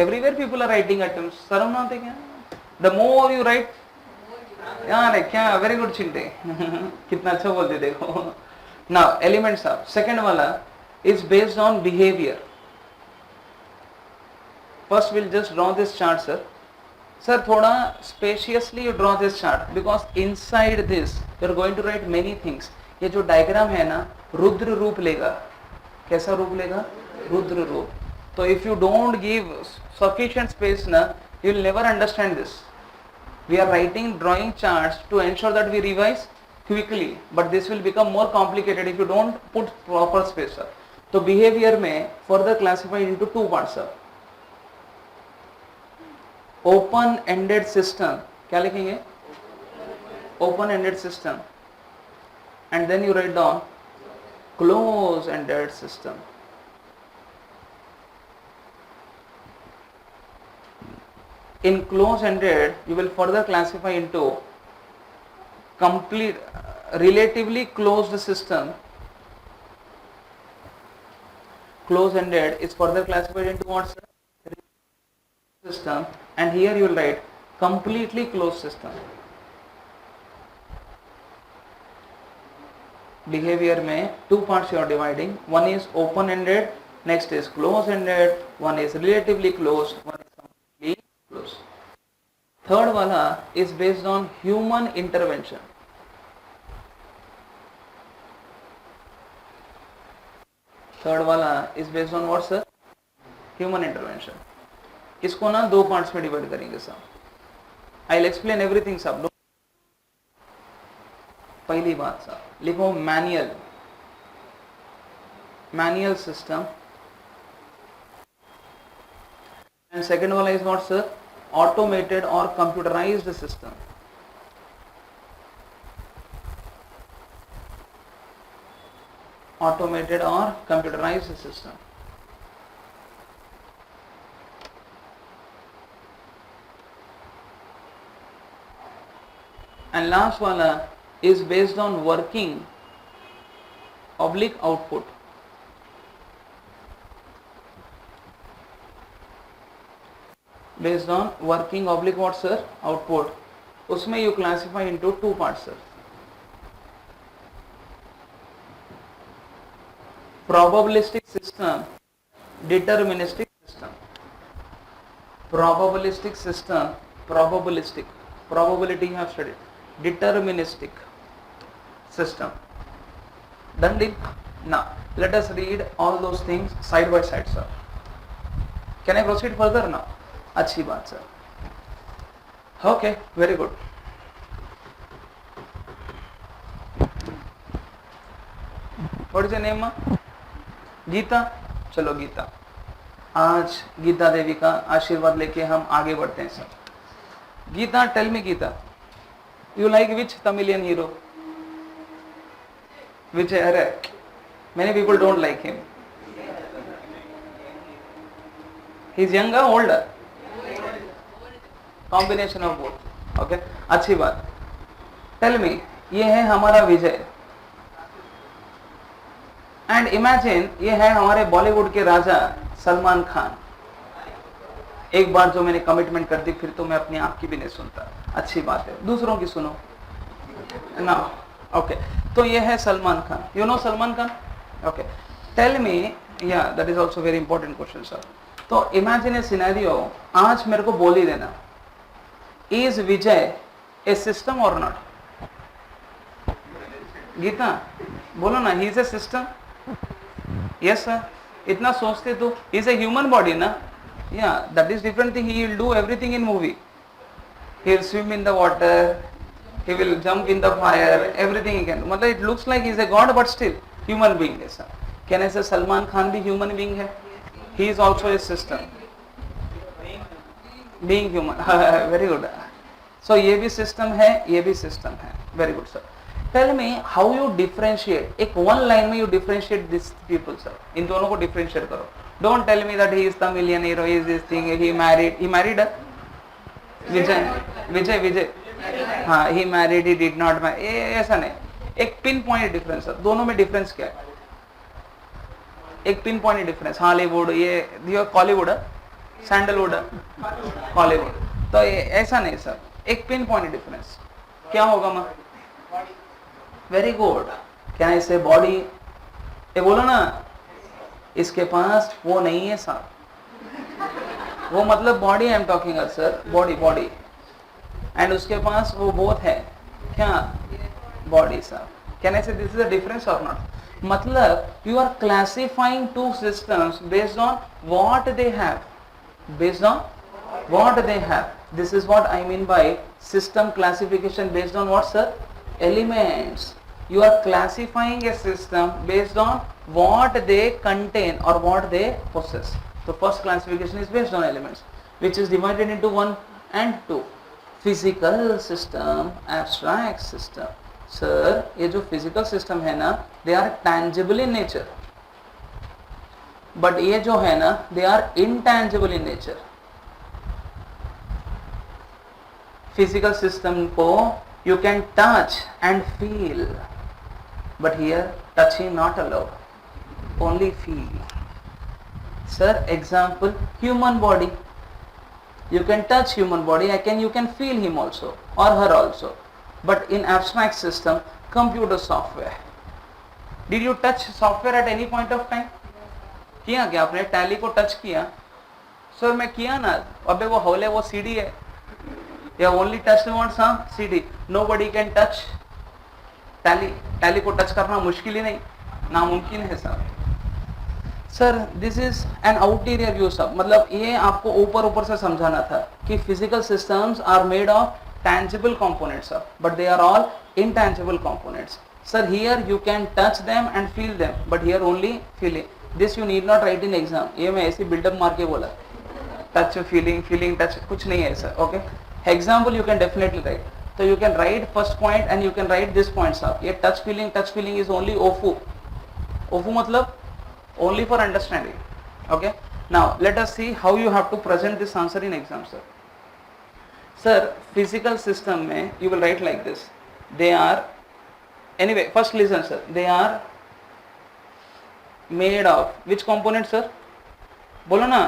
Speaker 1: everywhere people are writing attempts. शर्म ना आते क्या? The more you write, यार क्या very good चिंटे कितना अच्छा बोलते देखो. Now elements of second वाला is based on behavior. First we'll just draw this chart sir. Sir थोड़ा spaciously you draw this chart because inside this you are going to write many things. ये जो diagram है ना रुद्र रूप लेगा. कैसा रूप लेगा? रुद्र रूप. So if you don't give sufficient space na, you will never understand this. We are writing drawing charts to ensure that we revise quickly, but this will become more complicated if you don't put proper space. So behavior में further classified into two parts. Open ended system, क्या लिखेंगे? Open ended system, and then you write down close ended system. In close-ended, you will further classify into complete, relatively closed system. Close-ended is further classified into what? System, and here you will write completely closed system. Behavior में two parts you are dividing. One is open-ended, next is close-ended. One is relatively closed, one is completely closed. Third wala is based on human intervention. Third wala is based on what sir? Human intervention. इसको ना दो parts में divide करेंगे साहब. I will explain everything साहब. पहली बात साहब लिखो manual. Manual system. And second वाला इज व्हाट सर? ऑटोमेटेड और कंप्यूटराइज्ड सिस्टम. ऑटोमेटेड और computerised system. And last wala is based on working oblique output. Based on working oblique what sir? Output. उसमें you classify into two parts sir. Probabilistic system, deterministic system. Probabilistic system, probabilistic. Probability you have studied. Deterministic system. Done deal? Now let us read all those things side by side sir. Can I proceed further now? अच्छी बात सर. Okay, very good. What is your name? Geeta. चलो गीता. आज गीता देवी का आशीर्वाद लेके हम आगे बढ़ते हैं sir. Geeta, tell me Geeta. You like which Tamilian hero? Which era? Many people don't like him. He's younger, older? Combination of both. Okay, अच्छी बात. Tell me, ये है हमारा विजय. And imagine ये है हमारे बॉलीवुड के राजा सलमान खान. एक बार जो मैंने कमिटमेंट कर दी फिर तो मैं अपने आप की भी नहीं सुनता. अच्छी बात है, दूसरों की सुनो ना. ओके, तो ये है Salman Khan. You know Salman Khan? Okay, tell me. Yeah that is also very important question sir. तो इमेजिन ए सिनेरियो. आज मेरे को बोल ही देना, इज विजय ए सिस्टम और नॉट? गीता बोलो ना. He is a system. Yes sir. इतना सोचते तो इज ए ह्यूमन बॉडी ना. Yeah, that is different thing. He will do everything in movie. He will swim in the water, he will jump in the fire, everything he can. मतलब it looks like he is a god, but still human being है sir. Can I say Salman Khan भी human being है? he is also a system, being human. Very good. So ये भी system है, ये भी system है. Very good sir. Tell me how you differentiate. एक one line में you differentiate these people sir. इन दोनों को differentiate करो. Don't tell me that he is the millionaire, he is this thing, he married विजय हाँ he married, he did not marry, ये ऐसा नहीं. एक पिन पॉइंट डिफरेंस है. दोनों में डिफरेंस क्या है? एक पिन पॉइंट डिफरेंस. हॉलीवुड, ये कॉलीवुड है, सैंडलवुड है, हॉलीवुड. तो ये ऐसा नहीं सर. एक पिन पॉइंट डिफरेंस क्या होगा माँ? Very good. क्या इसे बॉडी, ये बोलो ना, इसके पास वो नहीं है सर. वो मतलब body I am talking sir, body and उसके पास वो बोथ है. क्या? Body sir. Can I say this is a difference और नॉट? मतलब you are classifying two systems based on what they have, based on what they have. This is what I mean by system classification based on what sir? Elements. You are classifying a system based on what they contain or what they possess. So first classification is based on elements, which is divided into 1 and 2. Physical system, abstract system. Sir, ये जो physical system है ना, they are tangible in nature. But ये जो है ना, they are intangible in nature. Physical system को you can touch and feel, but here touching not allowed, only feel. Sir example, human body, you can touch human body, you can feel him also or her also. But in abstract system, computer software, did you touch software at any point of time? किया क्या आपने? Tally को touch किया? Sir मैं किया ना. अबे वो होल है, वो सीडी है, या only touch on some CD. Nobody can touch Tally. Tally को टच करना मुश्किल ही नहीं, नामुमकिन है sir. Sir this is an outerior view सब. मतलब ये आपको ऊपर ऊपर से समझाना था कि physical systems are made of tangible components sir, but they are all intangible components. Sir, here you can touch them and feel them, but here only feeling. This you need not write in exam. ये मैं ऐसी build-up मार के बोला, touch feeling touch कुछ नहीं है sir. Okay, example you can definitely write. So you can write first point and you can write this point sir. ये touch feeling is only OFU मतलब only for understanding. Okay, now let us see how you have to present this answer in exam sir. Sir, physical system में you will write like this. They are, anyway, first listen sir. They are made of which components sir? बोलो ना.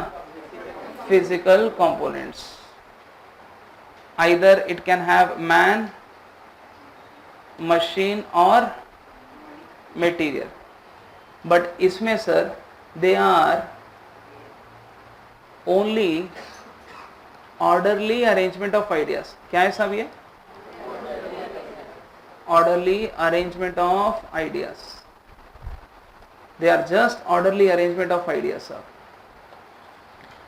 Speaker 1: Physical components. Either it can have man, machine or material. But इसमें sir, they are only orderly arrangement of ideas. क्या है सब ये? Orderly arrangement of ideas. They are just orderly arrangement of ideas sir.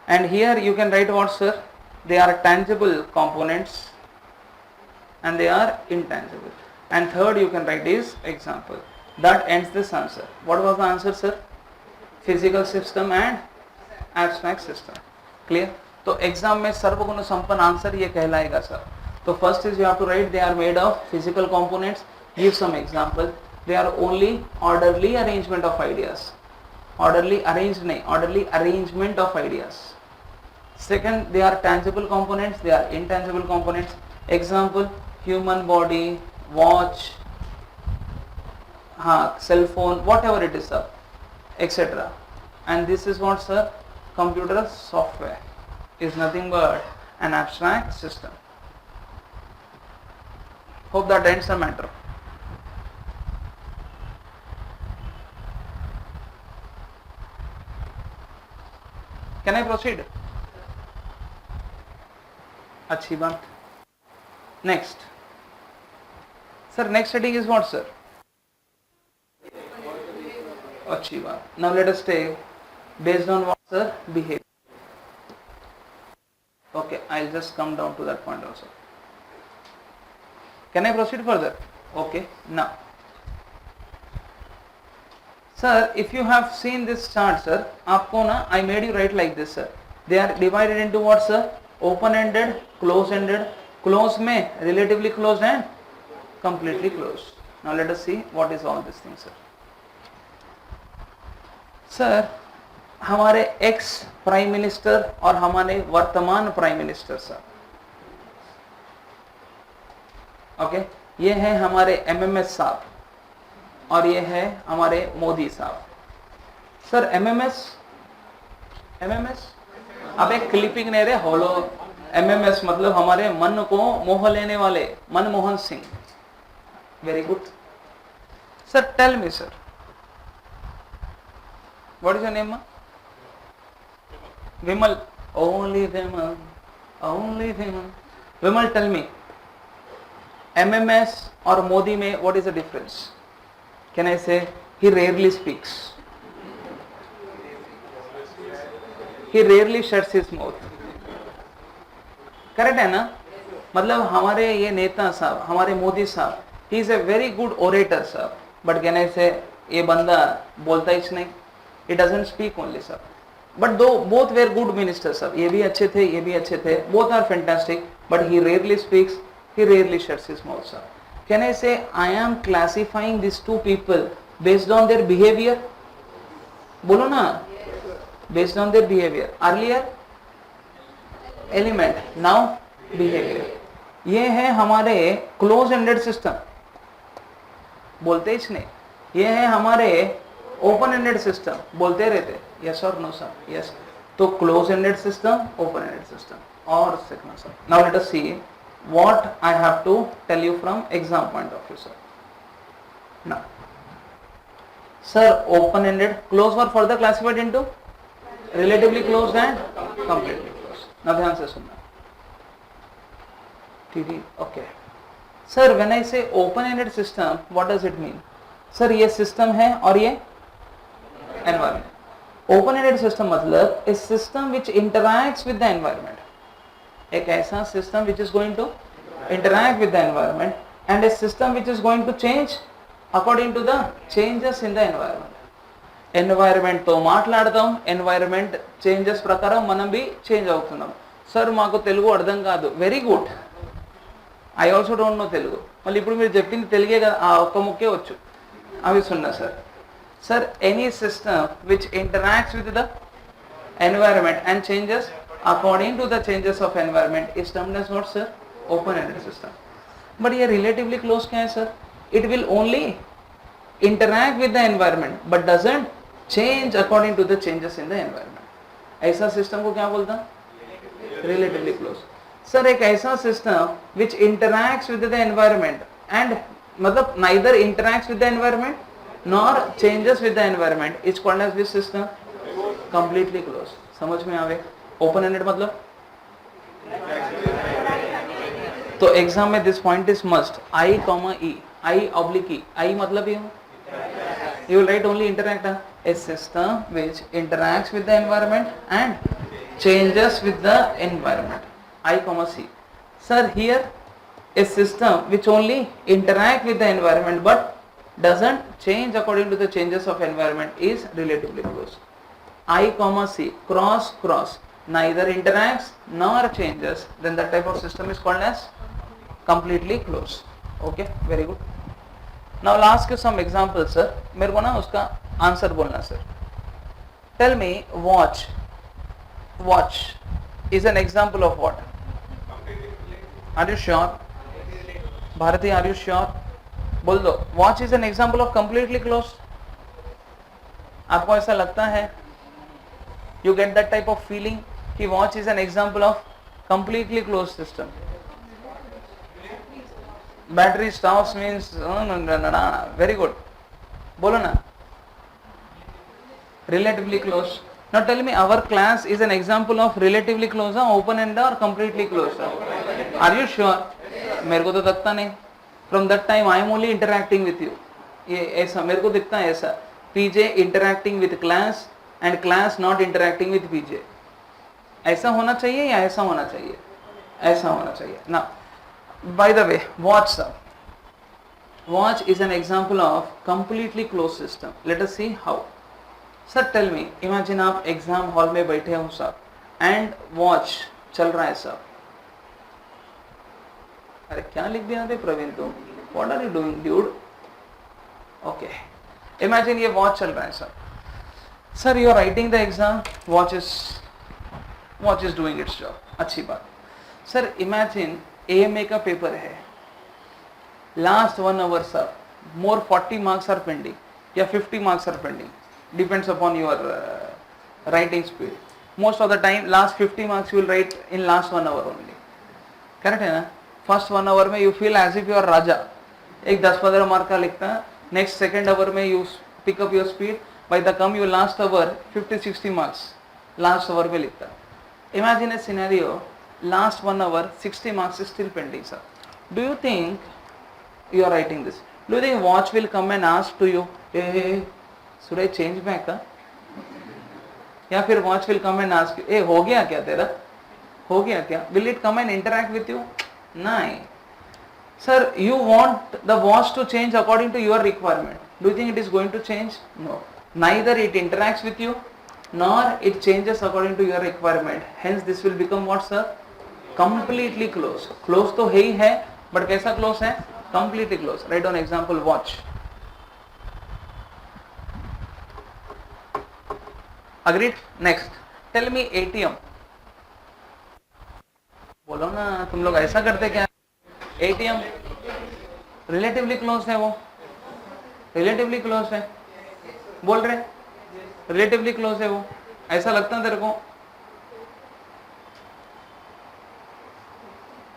Speaker 1: And here you can write what sir? They are tangible components and they are intangible. And third you can write is example. That ends this answer. What was the answer sir? Physical system and abstract system. Clear? तो exam में सर्वगुण संपन्न answer ये कहलाएगा sir. तो first is you have to write they are made of physical components. Give some example. They are only orderly arrangement of ideas. Orderly arranged नहीं, orderly arrangement of ideas. Second, they are tangible components, they are intangible components. Example, human body, watch, हाँ cell phone, whatever it is sir, etcetera. And this is what sir? Computer software is nothing but an abstract system. Hope that ends the matter. Can I proceed? अच्छी बात. Next. Sir, next heading is what sir? अच्छी बात. Now let us take based on what sir? Behavior. Okay, I'll just come down to that point also. Can I proceed further? Okay, now Sir, if you have seen this chart, sir, आपको ना I made you write like this, sir. They are divided into what, sir? Open-ended, close-ended. Close में relatively closed and completely closed. Now let us see what is all these things, sir. Sir, हमारे ex prime minister और हमारे वर्तमान prime minister sir, okay, ये है हमारे MMS साहब और ये है हमारे मोदी साहब. सर एमएमएस अब एक क्लिपिंग नहीं रहे, होलो एमएमएस मतलब हमारे मन को मोह लेने वाले Manmohan Singh. Very good. Sir tell me sir, what is your name? Vimal. Only Vimal. Vimal, tell me, MMS और मोदी में what is the difference? Can I say he rarely speaks? He rarely shuts his mouth. Correct है ना? मतलब हमारे ये नेता साहब, हमारे मोदी साहब, he is a very good orator साहब, but can I say ये बंदा बोलता ही नहीं. He doesn't speak only साहब. But though both were good ministers, sir, ये भी अच्छे थे, ये भी अच्छे थे, both are fantastic, but he rarely speaks, he rarely shuts his mouth, sir. Can I say I am classifying these two people based on their behavior? बोलो ना, based on their behavior. Earlier element, now behavior. ये है हमारे close-ended system, बोलते ही नहीं. ये है हमारे open-ended system, बोलते रहते. Yes or no, sir? Yes. So close-ended system, open-ended system, or second, sir. Now let us see what I have to tell you from exam point of view, sir. Now, sir, open-ended, close were further classified into relatively closed and completely closed. Now ध्यान से सुनना. ठीक है, okay. Sir, when I say open-ended system, what does it mean? Sir, ये system है और ये environment. Open ended system मतलब a system which interacts with the environment, एक ऐसा system which is going to interact with the environment and a system which is going to change according to the changes in the environment. Environment తో మాట్లాడతాం, environment changes ప్రకారం మనం B change అవుతున్నాం. Sir మాకు తెలుగు అర్థం కాదు. Very good, I also don't know Telugu. మళ్ళీ ఇప్పుడు మీరు చెప్పింది తెలుగే కదా, ఆ ఒక్క ముక్కే వచ్చు, అవి సున్నా sir. Sir, any system which interacts with the environment and changes according to the changes of environment is termed as what, sir? Open-ended system. But here relatively closed क्या है, sir? It will only interact with the environment but doesn't change according to the changes in the environment. ऐसा system को क्या बोलता? Relatively closed. Sir, एक ऐसा system which interacts with the environment and मतलब neither interacts with the environment nor changes with the environment is called as this system completely closed. समझ में आवे? ओपन एंडेड मतलब तो एग्जाम में this point is must. I comma E, I oblique E, I मतलब ये you will write only interact, a system which interacts with the environment and changes with the environment. I comma C. Sir, here a system which only interact with the environment but doesn't change according to the changes of environment is relatively close. I comma C, cross cross, neither interacts nor changes, then that type of system is called as completely closed. Okay, very good. Now I'll ask you some examples, sir. मेरे को ना उसका answer बोलना sir. Tell me, watch. Watch is an example of what? Are you sure? Bharati, are you sure? बोल दो. Watch is an example of completely closed. आपको ऐसा लगता है? You get that type of feeling कि watch is an example of completely closed system. Battery stops means very good. बोलो ना. Relatively closed. Now tell me, our class is an example of relatively closed, open-ended or completely closed? Are you sure? मेरे को तो लगता नहीं. From that time I am only interacting with you. ये ऐसा मेरे को दिखता है ऐसा. PJ interacting with class and class not interacting with PJ. ऐसा होना चाहिए या ऐसा होना चाहिए? ऐसा होना चाहिए. Now, by the way, watch sir. watch is an example of completely closed system. Let us see how. Sir, tell me, imagine आप एग्जाम हॉल में बैठे हो सर एंड वॉच चल रहा है सर. अरे क्या लिख दिया थे प्रवीण तुम? What are you doing dude? Okay, imagine ये वॉच चल रहा है sir. Sir you are writing the exam, watch is doing its job. अच्छी बात. सर इमेजिन AMA का पेपर है, last 1 hour sir, more 40 marks are pending या 50 marks are pending, depends upon your writing speed. Most of the time last 50 marks you will write in last 1 hour only. Correct है ना? First 1 hour में you feel as if you are raja, एक 10-15 mark का लिखता है. Next second hour में you pick up your speed, by the come you last hour 50-60 marks last hour में लिखता है. Imagine a scenario, last 1 hour 60 marks is still pending sir. Do you think you are writing this, do you think watch will come and ask to you, hey should I change back? या फिर watch will come and ask you, hey हो गया क्या तेरा, हो गया क्या? Will it come and interact with you? नहीं. Sir, you want the watch to change according to your requirement. Do you think it is going to change? No. Neither it interacts with you nor it changes according to your requirement. Hence this will become what sir? Completely close. Close तो है ही है, but कैसा close है? Completely close. Write down example watch. Agreed? Next. Tell me ATM. बोलो ना, तुम लोग ऐसा करते क्या? ATM रिलेटिवली क्लोज है, वो रिलेटिवली क्लोज है, बोल रहे रिलेटिवली क्लोज है वो, ऐसा लगता है तेरे को?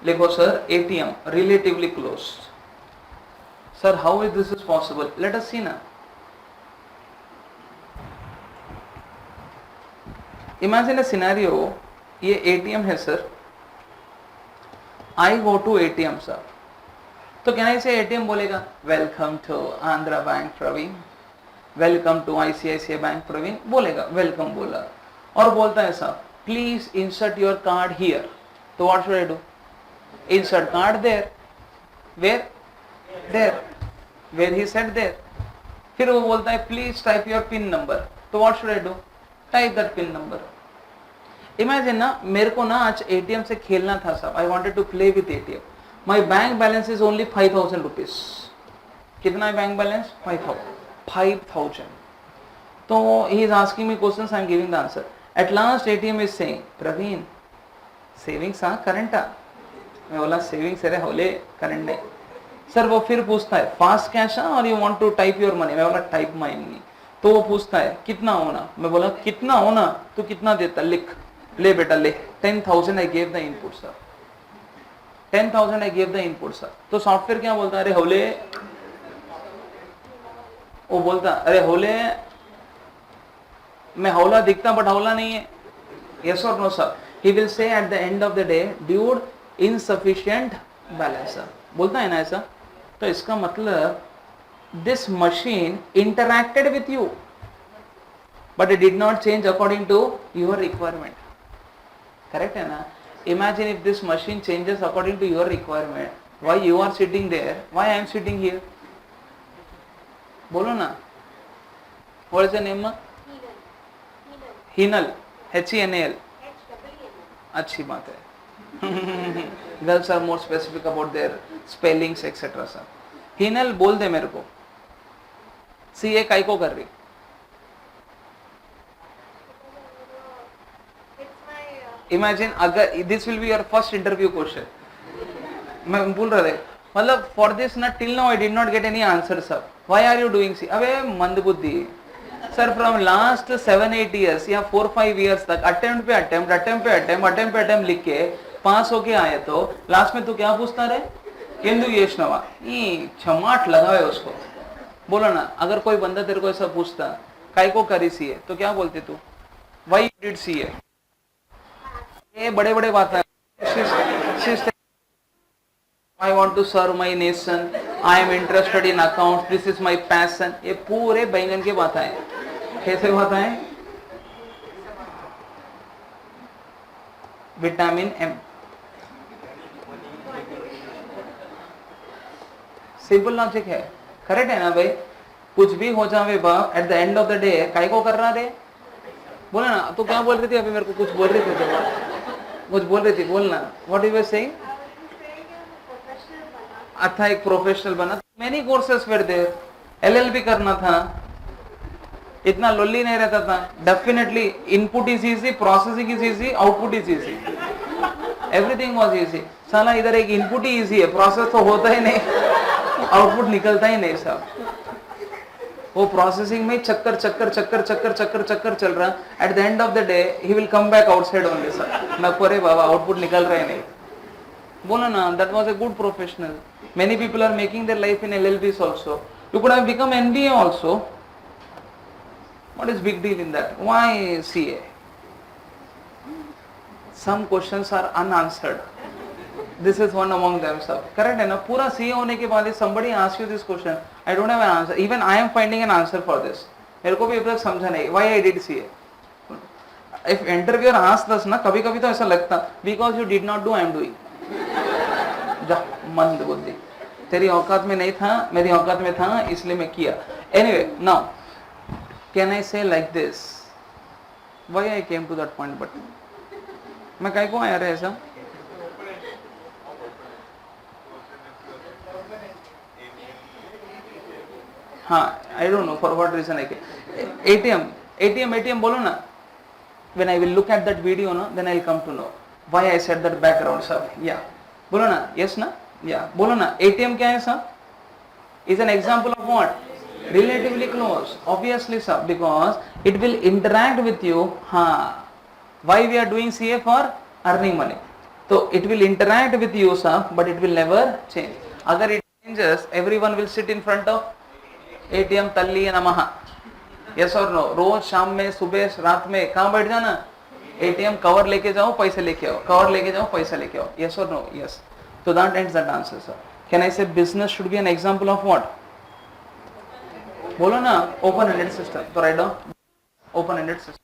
Speaker 1: लिखो sir ATM relatively close. Sir how is this is possible? Let us see ना. इमेजिन ए सिनेरियो, ये ATM है sir, I go to ATM sir. तो क्या इसे ATM बोलेगा welcome to Andhra bank Praveen, welcome to ICICI bank Praveen, बोलेगा welcome बोला, और बोलता है sir please insert your card here. तो what should I do? Insert card there. Where? There. Where he said there. फिर वो बोलता है please type your pin number. तो what should I do? Type that pin number. Imagine ना, मेरे को ना आज ATM से खेलना था साहब, I wanted to play with ATM. My bank balance is only 5,000 rupees. कितना है बैंक बैलेंस? 5,000. तो he is asking me questions, I am giving the answer. At last ATM is saying Praveen savings हाँ current आ. मैं बोला savings है होले current नहीं. सर वो फिर पूछता है फास्ट कैश और you want to type your money. मैं बोला टाइप माई मनी. तो वो पूछता है कितना होना. मैं बोला कितना होना? तो कितना देता? लिख. ले बेटा ले. 10,000 I gave the input sir. 10,000 I gave the input sir. तो सॉफ्टवेयर क्या बोलता है? अरे होले, वो बोलता अरे होले, मैं हौला दिखता बट हौला नहीं है. यस और no sir? He will say at the end of the day dude insufficient balance sir. बोलता है ना ऐसा. तो इसका मतलब this machine interacted with you but it did not change according to your requirement. Correct है ना? Imagine if this machine changes according to your requirement. Why you are sitting there? Why I am sitting here? बोलो ना. What is the name? Hinal. Henal. अच्छी बात है. Girls are more specific about their spellings etc. sir. Hinal बोल दे मेरे को. CA काई को कर रही? इमेजिन अगर this will be your first interview question. मैं बोल रहा था मतलब फॉर दिस ना till now I did not get any answer sir. Why are you doing C? अबे मंदबुद्धि सर. फ्रॉम लास्ट 7-8 years या 4-5 years तक अटेम्प्ट पे अटेम्प्ट लिख के पास होके आए, तो लास्ट में तू क्या पूछता रहे? केंदु येशनवा छमाट लगावे उसको. बोलो ना, अगर कोई बंदा तेरे को ऐसा पूछता काय को करी सी है, तो क्या बोलते तू? व्हाई डिड सी है? ये बड़े बड़े बात है. I want to serve my nation, I am interested in account, this is my passion. ये पूरे बैंगन की बात है. कैसे बात है? Vitamin M. सिंपल लॉजिक है, करेक्ट है ना भाई? कुछ भी हो जावे बा, at the end of the day काय को कर रहा रे? बोला ना, तू क्या बोल रही थी अभी? मेरे को कुछ बोल रही थी, कुछ बोल रही थी, बोलना। What you were saying? अच्छा, एक प्रोफेशनल बना। मेनी कोर्सेस फिर देयर, एलएलबी करना था, इतना लोली नहीं रहता था। Definitely input is easy, processing is easy, output is easy, everything was easy. साला इधर एक इनपुट ही इजी है, प्रोसेस तो होता ही नहीं, आउटपुट निकलता ही नहीं साहब। वो प्रोसेसिंग में चक्कर चक्कर चक्कर चक्कर चक्कर चक्कर चल रहा। At the end of the day he will come back outside only sir. मैं अरे बाबा आउटपुट निकल रहे नहीं। बोला ना, that was a good professional. Many people are making their life in LLBs also. You could have become MBA also. What is big deal in that? Why CA? Some questions are unanswered. This is one among them, sir. Correct है ना? पूरा CA होने के बाद somebody asks you this question, I don't have an answer. Even I am finding an answer for this. मेरे को भी अब तक समझा नहीं why I did CA. If interviewer asks us ना, कभी कभी तो ऐसा लगता because you did not do, I am doing. जा मंद बुद्धि, तेरी औकात में नहीं था, मेरी औकात में था, इसलिए मैं किया। Anyway, now can I say like this? Why I came to that point? But मैं काय को आया रे ऐसा? हाँ, I don't know for what reason I came. ATM बोलो ना. When I will look at that video ना, then I will come to know why I said that background sir. Yeah, बोलो ना, yes ना, yeah, बोलो ना. ATM क्या है sir? Is an example of what? Relatively close, obviously sir, because it will interact with you. हाँ, why we are doing CA? For earning money. So it will interact with you sir, but it will never change. अगर it changes, everyone will sit in front of ATM तल्ली नमः. Yes or no? रोज शाम में, सुबह, रात में कहाँ बैठ जाना? ATM कवर लेके जाओ, पैसे लेके आओ, कवर लेके जाओ, पैसा लेके आओ. Yes or no? Yes. So that ends that answer sir. Can I say business should be an example of what? बोलो ना, ओपन एंडेड सिस्टम। तो write down open ended system.